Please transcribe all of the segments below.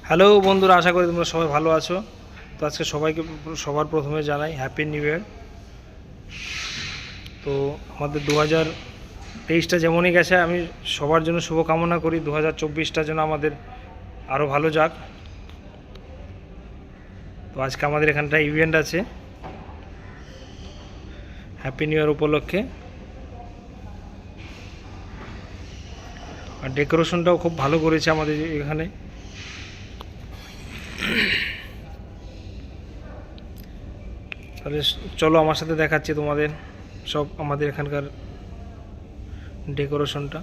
Hello বন্ধুরা, আশা করি তোমরা সবাই ভালো আছো। তো আজকে সবাইকে সবার প্রথমে জানাই হ্যাপি নিউ ইয়ার। তো আমাদের 2023টা যেমনই গেছে, আমি সবার জন্য শুভকামনা করি 2024টা যেন আমাদের আরও ভালো যাক। তো আজকে আমাদের এখানটায় ইভেন্ট আছে হ্যাপি নিউ ইয়ার উপলক্ষে, আর ডেকোরেশনটাও খুব ভালো করেছে আমাদের এখানে। তাহলে চলো আমার সাথে দেখাচ্ছি তোমাদের সব আমাদের এখানকার ডেকোরেশনটা।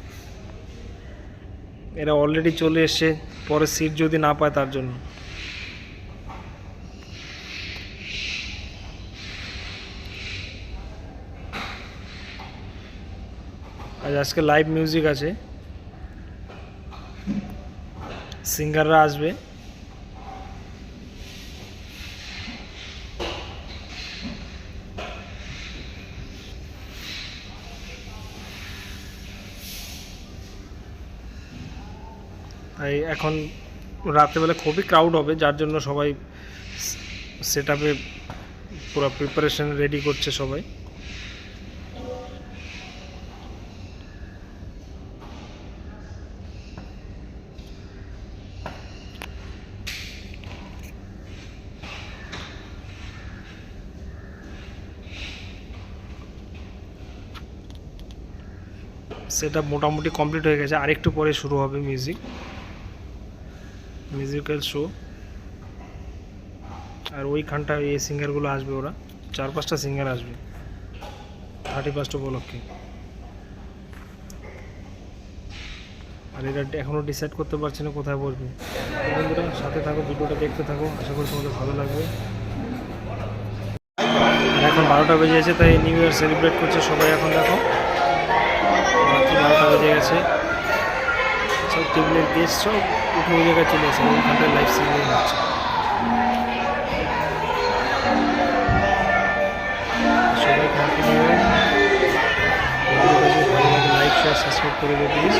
এরা অলরেডি চলে এসছে, পরে সিট যদি না পায় তার জন্য। আজকে লাইভ মিউজিক আছে, সিঙ্গাররা আসবে। তাই এখন রাত্রেবেলা খুবই ক্রাউড হবে, যার জন্য সবাই সেট আপে পুরো প্রিপারেশন রেডি করছে সবাই। সেটা মোটামুটি কমপ্লিট হয়ে গেছে, আরেকটু পরে শুরু হবে মিউজিক্যাল শো। আর ওইখানটা এই সিঙ্গারগুলো আসবে, ওরা 4-5টা সিঙ্গার আসবে 31st উপলক্ষে। আর এরা এখনও ডিসাইড করতে পারছে না কোথায় বসবে। বন্ধুরা সাথে থাকো, ভিডিওটা দেখতে থাকো, আশা করি তোমাদের ভালো লাগবে। আর এখন 12টা বেজে গেছে, তাই নিউ ইয়ার সেলিব্রেট করছে সবাই। এখন দেখো রাত্রি 12টা বেজে গেছে, সব টেবিলের গেস্ট সব উঠে ওই জায়গায় চলে এসেছে, ওইখানটায় লাইভ সিঙ্গিং হচ্ছে। সবাইকে হ্যাপি নিউ ইয়ার। ভালো লাগে লাইক শেয়ার সাবস্ক্রাইব করে দিও প্লিজ।